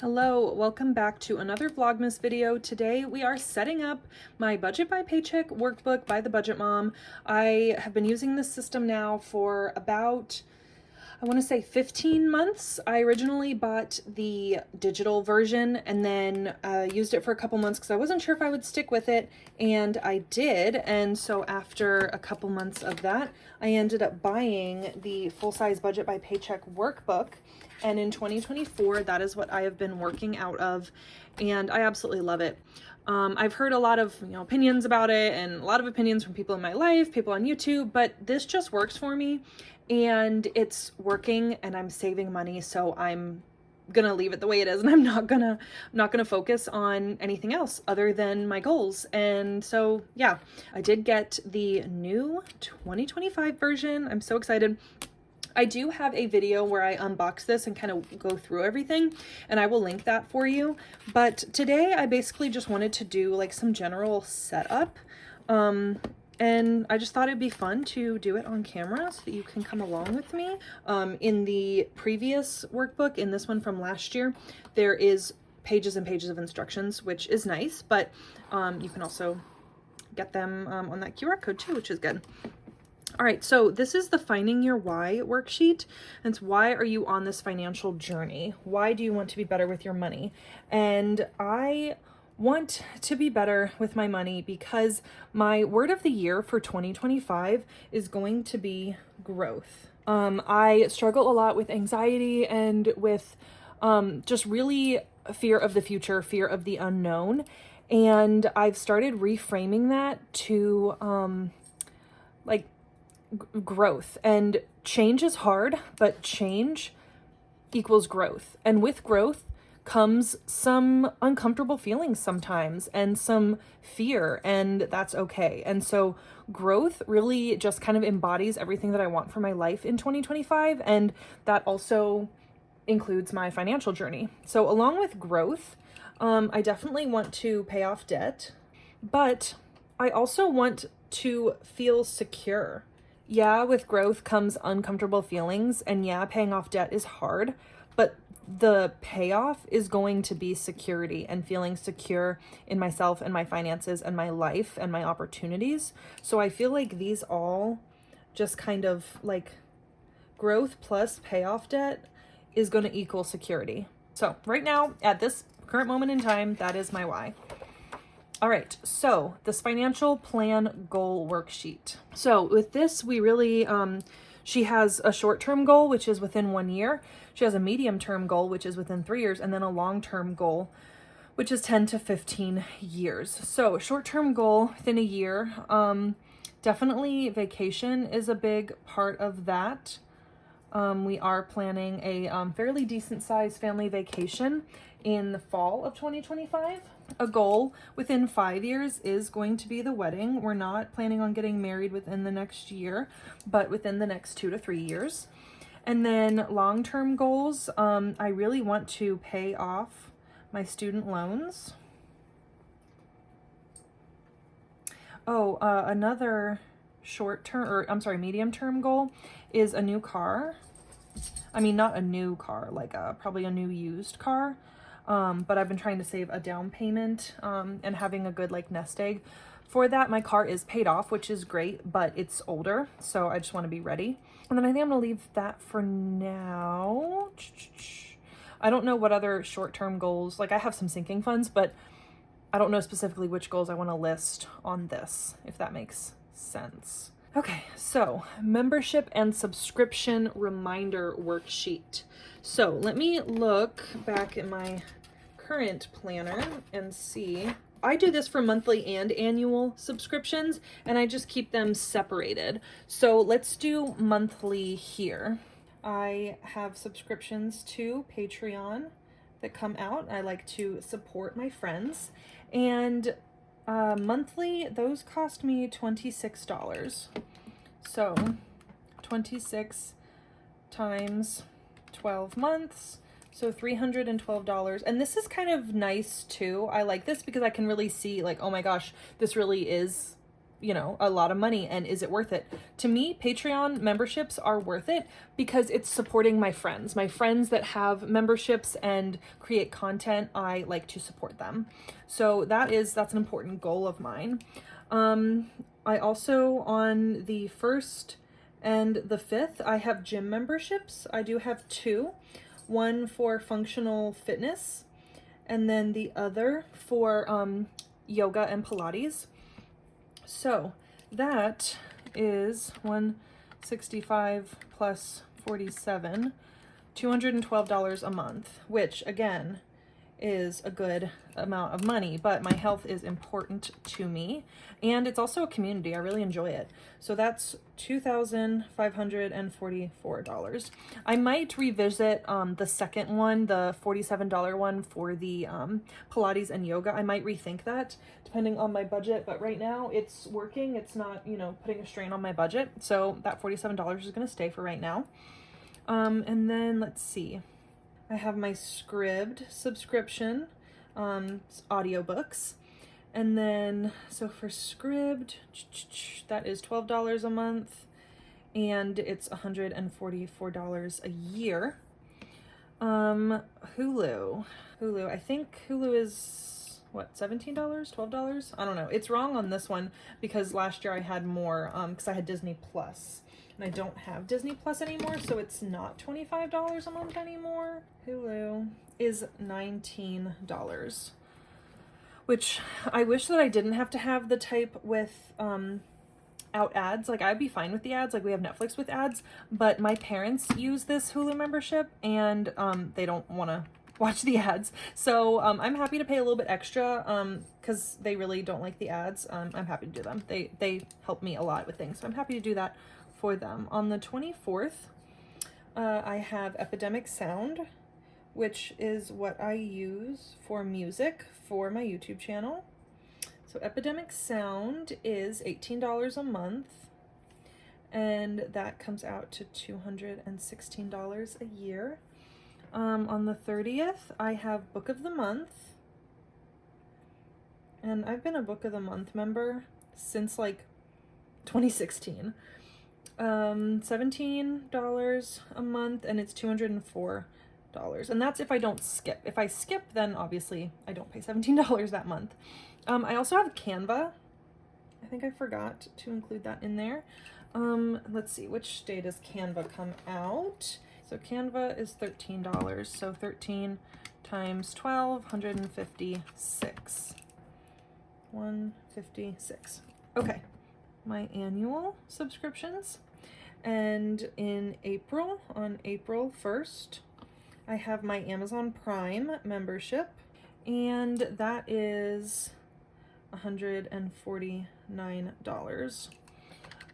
Hello, welcome back to another Vlogmas video. Today we are setting up my Budget by Paycheck workbook by the Budget Mom. I have been using this system now for about, I want to say 15 months. I originally bought the digital version and then used it for a couple months because I wasn't sure if I would stick with it, and I did. And so after a couple months of that, I ended up buying the full-size Budget by Paycheck workbook. And in 2024, that is what I have been working out of, and I absolutely love it. I've heard a lot of opinions about it, and a lot of opinions from people in my life, people on YouTube, but this just works for me, and it's working, and I'm saving money, so I'm gonna leave it the way it is, and I'm not gonna focus on anything else other than my goals. And so yeah, I did get the new 2025 version. I'm so excited. I do have a video where I unbox this and kind of go through everything, and I will link that for you. But today I basically just wanted to do like some general setup. And I just thought it'd be fun to do it on camera so that you can come along with me. In the previous workbook, in this one from last year, there is pages and pages of instructions, which is nice, but you can also get them on that QR code too, which is good. All right, so this is the Finding Your Why worksheet. And it's why are you on this financial journey? Why do you want to be better with your money? And I want to be better with my money because my word of the year for 2025 is going to be growth. I struggle a lot with anxiety and with just really fear of the future, fear of the unknown. And I've started reframing that to like growth. And change is hard, but change equals growth. And with growth comes some uncomfortable feelings sometimes and some fear, and that's okay. And so growth really just kind of embodies everything that I want for my life in 2025, and that also includes my financial journey. So along with growth, I definitely want to pay off debt, but I also want to feel secure. Yeah, with growth comes uncomfortable feelings, and yeah, paying off debt is hard, but the payoff is going to be security and feeling secure in myself and my finances and my life and my opportunities. So I feel like these all just kind of like growth plus pay off debt is going to equal security. So right now, at this current moment in time, that is my why. All right, so this financial plan goal worksheet. So with this, we really, she has a short-term goal, which is within 1 year. She has a medium-term goal, which is within 3 years, and then a long-term goal, which is 10 to 15 years. So short-term goal within a year, definitely vacation is a big part of that. We are planning a fairly decent-sized family vacation in the fall of 2025. A goal within 5 years is going to be the wedding. We're not planning on getting married within the next year, but within the next 2 to 3 years. And then long-term goals, I really want to pay off my student loans. Oh, another medium-term goal is a new car. I mean, not a new car, like probably a new used car. But I've been trying to save a down payment and having a good like nest egg for that. My car is paid off, which is great, but it's older, so I just want to be ready. And then I think I'm gonna leave that for now. I don't know what other short-term goals, like I have some sinking funds, but I don't know specifically which goals I want to list on this, if that makes sense. Okay, so membership and subscription reminder worksheet. So let me look back at my current planner and see. I do this for monthly and annual subscriptions, and I just keep them separated. So let's do monthly here. I have subscriptions to Patreon that come out. I like to support my friends, and monthly, those cost me $26. So 26 times 12 months, so $312. And this is kind of nice too. I like this because I can really see like, oh my gosh, this really is you know, a lot of money, and is it worth it? To me, Patreon memberships are worth it because it's supporting my friends that have memberships and create content. I like to support them. So that's an important goal of mine. I also, on the 1st and the 5th, I have gym memberships. I do have 2, one for functional fitness and then the other for yoga and Pilates. So that is 165 plus 47, $212 a month, which again is a good amount of money, but my health is important to me, and it's also a community. I really enjoy it. So that's $2,544. I might revisit the second one, the $47 one for the Pilates and yoga. I might rethink that depending on my budget, but right now it's working. It's not, you know, putting a strain on my budget. So that $47 is going to stay for right now. And then let's see. I have my Scribd subscription, it's audiobooks. And then, so for Scribd, that is $12 a month, and it's $144 a year. Hulu, I think Hulu is, what, $17, $12? I don't know. It's wrong on this one because last year I had more, because I had Disney Plus. And I don't have Disney Plus anymore, so it's not $25 a month anymore. Hulu is $19, which I wish that I didn't have to have the type with out ads. Like, I'd be fine with the ads, like we have Netflix with ads, but my parents use this Hulu membership and they don't want to watch the ads. So I'm happy to pay a little bit extra because they really don't like the ads. I'm happy to do them. They help me a lot with things, so I'm happy to do that for them. On the 24th, I have Epidemic Sound, which is what I use for music for my YouTube channel. So Epidemic Sound is $18 a month, and that comes out to $216 a year. On the 30th, I have Book of the Month, and I've been a Book of the Month member since like 2016. $17 a month, and it's $204. And that's if I don't skip. If I skip, then obviously I don't pay $17 that month. I also have Canva. I think I forgot to include that in there. Let's see, which day does Canva come out? So Canva is $13. So 13 times 12, 156. 156. Okay, my annual subscriptions. And in April, on April 1st, I have my Amazon Prime membership, and that is $149.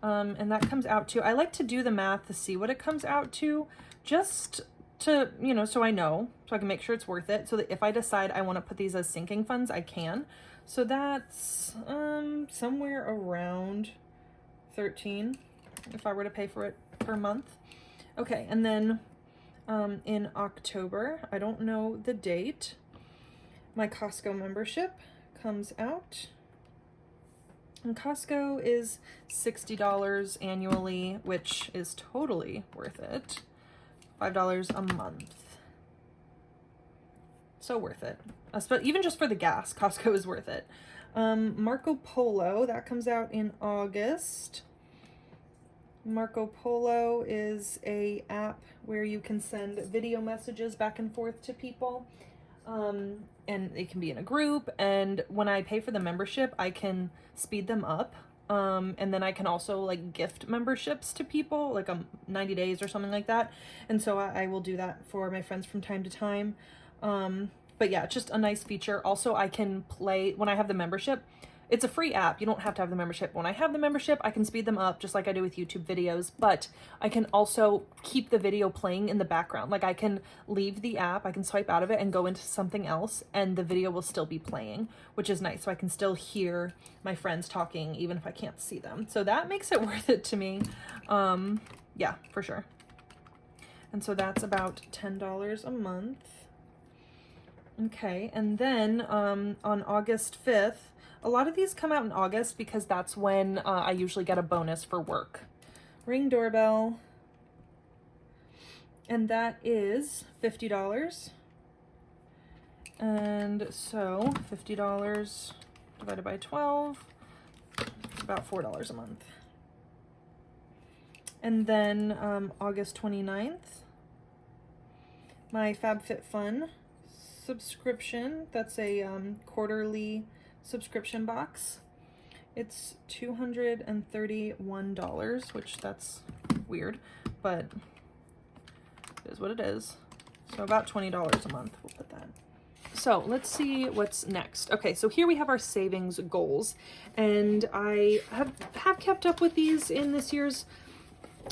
And that comes out to, I like to do the math to see what it comes out to, just to, you know, so I know, so I can make sure it's worth it, so that if I decide I want to put these as sinking funds, I can. So that's somewhere around 13 if I were to pay for it per month. Okay, and then in October, I don't know the date, my Costco membership comes out. And Costco is $60 annually, which is totally worth it. $5 a month. So worth it. Even just for the gas, Costco is worth it. Marco Polo, that comes out in August. Marco Polo is a app where you can send video messages back and forth to people. And it can be in a group, and when I pay for the membership, I can speed them up. And then I can also like gift memberships to people, like 90 days or something like that. And so I will do that for my friends from time to time. But yeah, it's just a nice feature. Also, I can play, when I have the membership, it's a free app. You don't have to have the membership. When I have the membership, I can speed them up just like I do with YouTube videos, but I can also keep the video playing in the background. Like I can leave the app, I can swipe out of it and go into something else, and the video will still be playing, which is nice. So I can still hear my friends talking even if I can't see them. So that makes it worth it to me. Yeah, for sure. And so that's about $10 a month. Okay, and then on August 5th, a lot of these come out in August because that's when I usually get a bonus for work. Ring doorbell, and that is $50. And so $50 divided by 12, it's about $4 a month. And then August 29th, my FabFitFun subscription, that's a quarterly subscription box. It's $231, which that's weird, but it is what it is. So about $20 a month, we'll put that. So let's see what's next. Okay, so here we have our savings goals, and I have kept up with these in this year's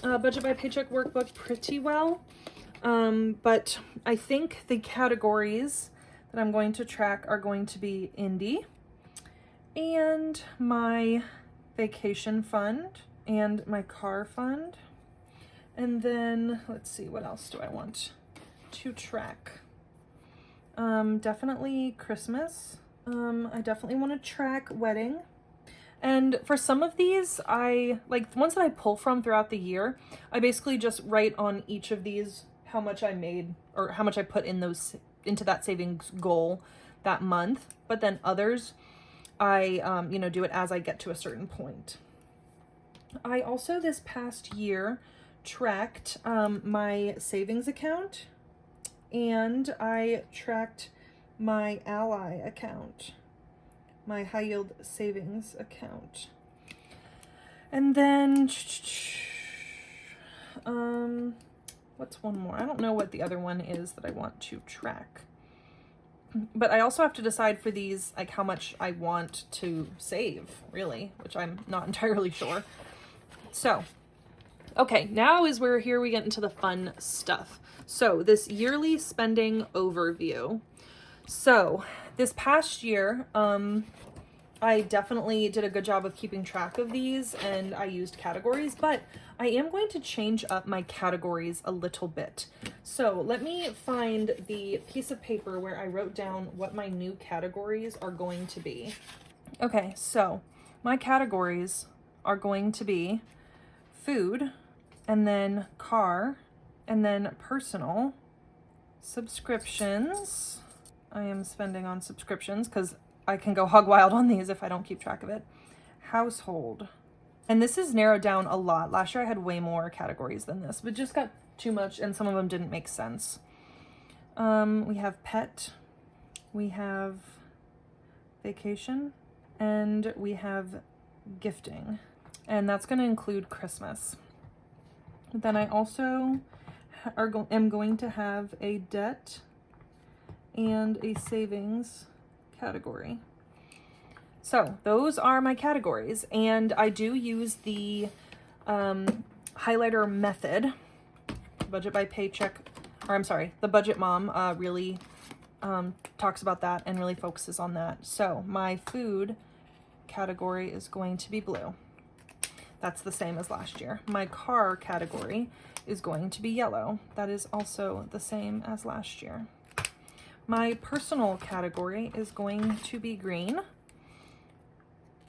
Budget by Paycheck workbook pretty well. But I think the categories that I'm going to track are going to be indie and my vacation fund and my car fund. And then let's see, what else do I want to track? Definitely Christmas. I definitely want to track wedding. And for some of these, I like the ones that I pull from throughout the year, I basically just write on each of these how much I made or how much I put in those into that savings goal that month. But then others, I do it as I get to a certain point. I also this past year tracked my savings account, and I tracked my Ally account, my high yield savings account. And then what's one more? I don't know what the other one is that I want to track. But I also have to decide for these like how much I want to save, really, which I'm not entirely sure. So, okay, now is where here we get into the fun stuff. So this yearly spending overview. So this past year, I definitely did a good job of keeping track of these, and I used categories, but I am going to change up my categories a little bit. So let me find the piece of paper where I wrote down what my new categories are going to be. Okay, so my categories are going to be food, and then car, and then personal, subscriptions. I am spending on subscriptions because I can go hog wild on these if I don't keep track of it. Household. And this is narrowed down a lot. Last year I had way more categories than this, but just got too much and some of them didn't make sense. We have pet, we have vacation, and we have gifting. And that's going to include Christmas. Then I also am going to have a debt and a savings category. So those are my categories, and I do use the highlighter method. Budget by Paycheck, or I'm sorry, the Budget Mom really talks about that and really focuses on that. So my food category is going to be blue. That's the same as last year. My car category is going to be yellow. That is also the same as last year. My personal category is going to be green.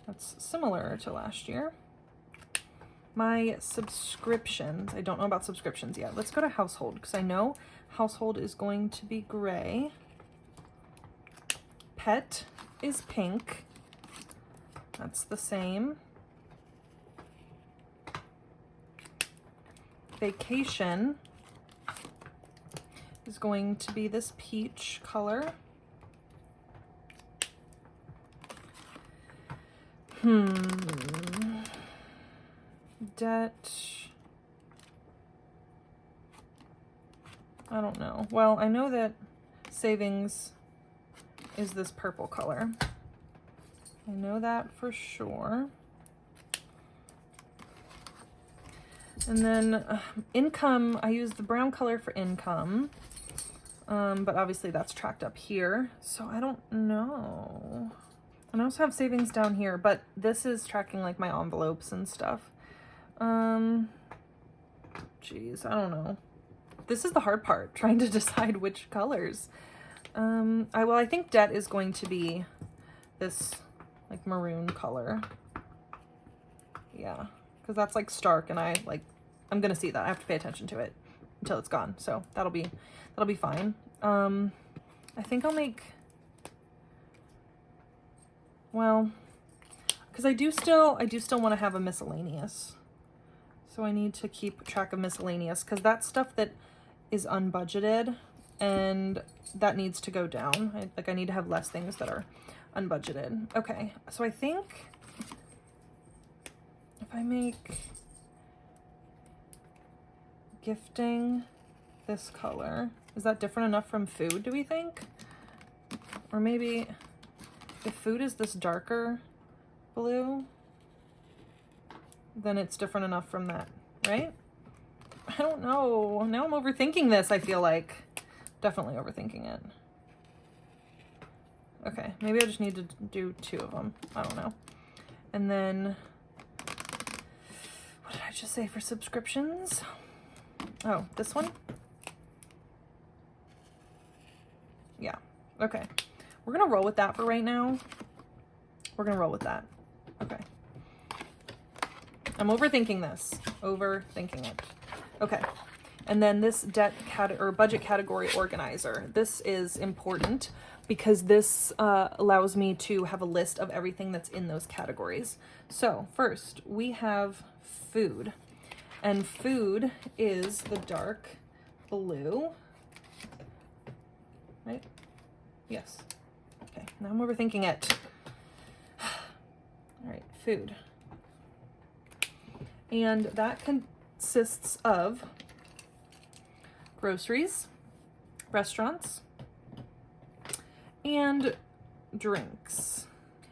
That's similar to last year. My subscriptions, I don't know about subscriptions yet. Let's go to household because I know household is going to be gray. Pet is pink. That's the same. Vacation is going to be this peach color. Debt. I don't know. Well, I know that savings is this purple color. I know that for sure. And then income, I use the brown color for income, but obviously that's tracked up here. So I don't know. And I also have savings down here, but this is tracking like my envelopes and stuff. Geez, I don't know. This is the hard part, trying to decide which colors. I think debt is going to be this like maroon color. Yeah, because that's like stark, and I'm gonna see that. I have to pay attention to it until it's gone. So that'll be fine. I think I'll make, well, because I do still want to have a miscellaneous. So I need to keep track of miscellaneous, because that's stuff that is unbudgeted and that needs to go down. I need to have less things that are unbudgeted. Okay, so I think if I make gifting this color, is that different enough from food, do we think? Or maybe if food is this darker blue, then it's different enough from that, right? I don't know. Now I'm overthinking this, I feel like. Definitely overthinking it. Okay, maybe I just need to do 2 of them. I don't know. And then, what did I just say for subscriptions? Oh, this one? Yeah, okay. We're gonna roll with that for right now. We're gonna roll with that. Okay. I'm overthinking this. Overthinking it. Okay. And then this budget category organizer. This is important because this allows me to have a list of everything that's in those categories. So first we have food, and food is the dark blue, right? Yes. Okay, now I'm overthinking it. All right, food. And that consists of groceries, restaurants, and drinks.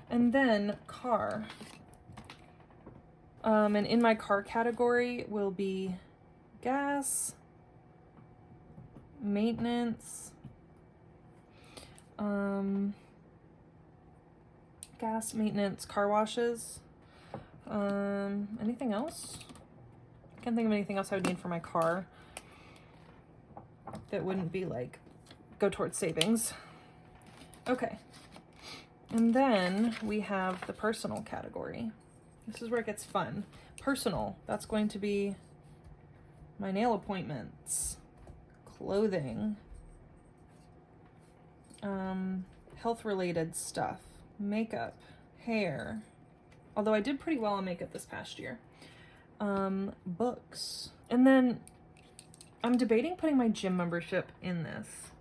And then car. And in my car category will be gas, maintenance, car washes, anything else? I can't think of anything else I would need for my car that wouldn't be like go towards savings. Okay, and then we have the personal category. This is where it gets fun. Personal, that's going to be my nail appointments, clothing, health related stuff, makeup, hair, although I did pretty well on makeup this past year, books. And then I'm debating putting my gym membership in this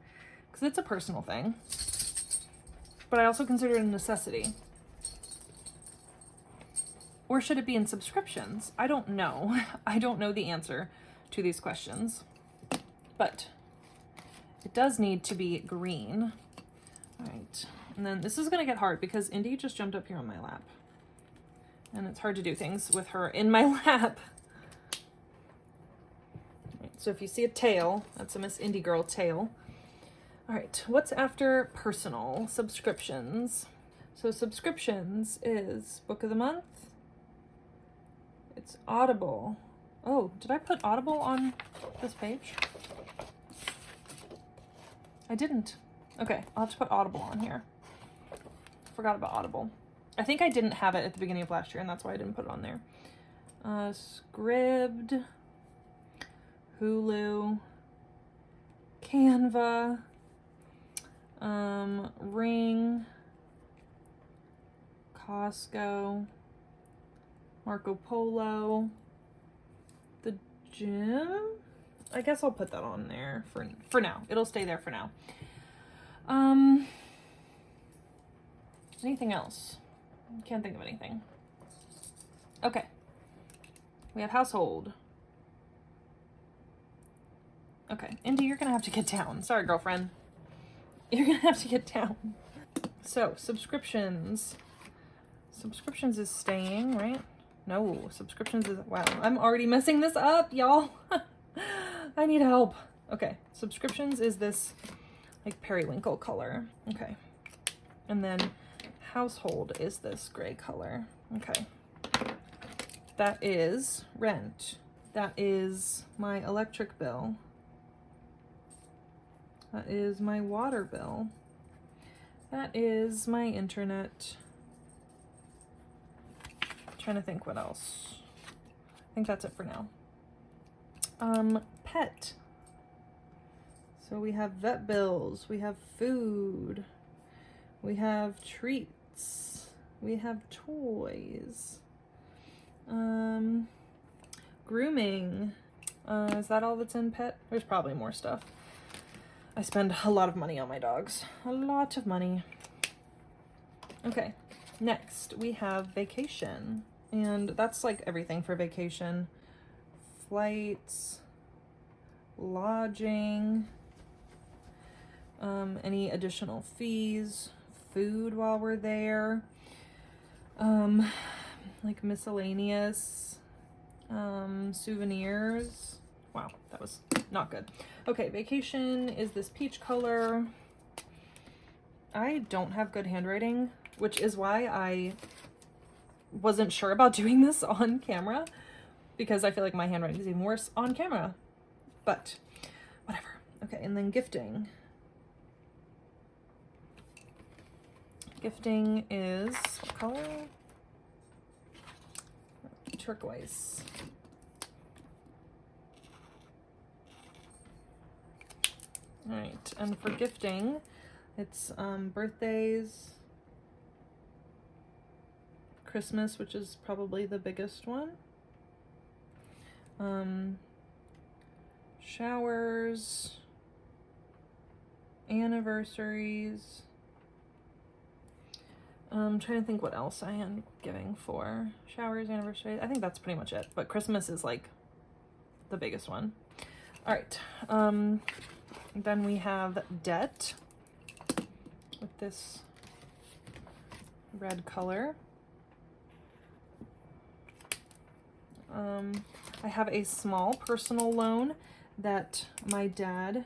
because it's a personal thing, but I also consider it a necessity. Or should it be in subscriptions? I don't know. I don't know the answer to these questions, but it does need to be green. All right, and then this is gonna get hard because Indy just jumped up here on my lap, and it's hard to do things with her in my lap. So if you see a tail, that's a Miss Indie Girl tail. All right, what's after personal? Subscriptions. So subscriptions is Book of the Month. It's Audible. Oh, did I put Audible on this page? I didn't. Okay, I'll have to put Audible on here. Forgot about Audible. I think I didn't have it at the beginning of last year, and that's why I didn't put it on there. Scribd, Hulu, Canva, Ring, Costco, Marco Polo, the gym. I guess I'll put that on there for now. It'll stay there for now. Anything else? Can't think of anything. Okay. We have household. Okay, Indy, you're gonna have to get down. Sorry, girlfriend. You're gonna have to get down. So, subscriptions. Subscriptions is staying, right? No, subscriptions is, wow, I'm already messing this up, y'all. I need help. Okay, subscriptions is this like periwinkle color. Okay, and then household is this gray color. Okay, that is rent. That is my electric bill. That is my water bill. That is my internet. I'm trying to think what else. I think that's it for now. Pet. So we have vet bills, we have food, we have treats, we have toys, grooming. Is that all that's in pet? There's probably more stuff. I spend a lot of money on my dogs. A lot of money. Okay, next we have vacation. And that's like everything for vacation. Flights, lodging, any additional fees, food while we're there, like miscellaneous, souvenirs. Wow, that was not good. Okay, vacation is this peach color. I don't have good handwriting, which is why I wasn't sure about doing this on camera, because I feel like my handwriting is even worse on camera, but whatever. Okay, and then gifting. Gifting is what color? Turquoise. All right, and for gifting, it's birthdays, Christmas, which is probably the biggest one, showers, anniversaries. I'm trying to think what else I am giving for showers, anniversaries. I think that's pretty much it, but Christmas is like the biggest one. All right, then we have debt with this red color. I have a small personal loan that my dad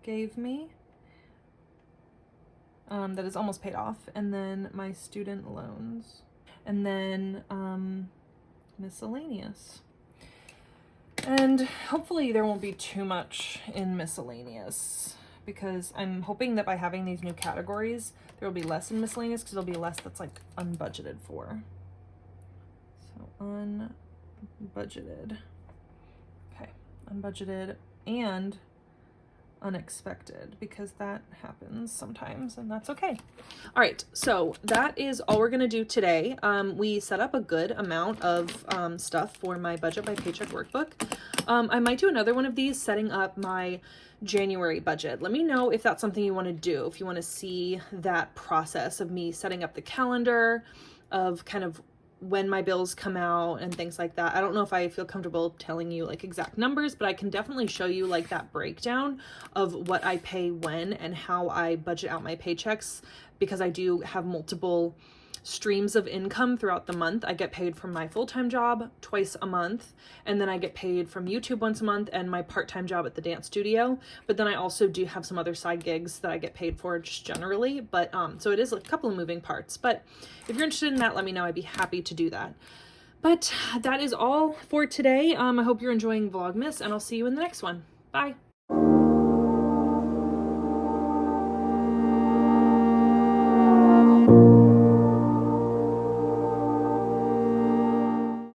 gave me that is almost paid off, and then my student loans, and then miscellaneous. And hopefully there won't be too much in miscellaneous, because I'm hoping that by having these new categories, there will be less in miscellaneous, because there'll be less that's like unbudgeted for. So unbudgeted. Okay, unbudgeted and unexpected, because that happens sometimes and that's okay. All right, so that is all we're gonna do today. We set up a good amount of stuff for my budget by paycheck workbook. I might do another one of these setting up my January budget. Let me know if that's something you want to do, if you want to see that process of me setting up the calendar of kind of when my bills come out and things like that. I don't know if I feel comfortable telling you like exact numbers, but I can definitely show you like that breakdown of what I pay when and how I budget out my paychecks, because I do have multiple streams of income throughout the month. I get paid from my full-time job twice a month, and then I get paid from YouTube once a month and my part-time job at the dance studio. But then I also do have some other side gigs that I get paid for just generally. But so it is a couple of moving parts. But if you're interested in that, let me know. I'd be happy to do that. But that is all for today. I hope you're enjoying Vlogmas, and I'll see you in the next one. Bye.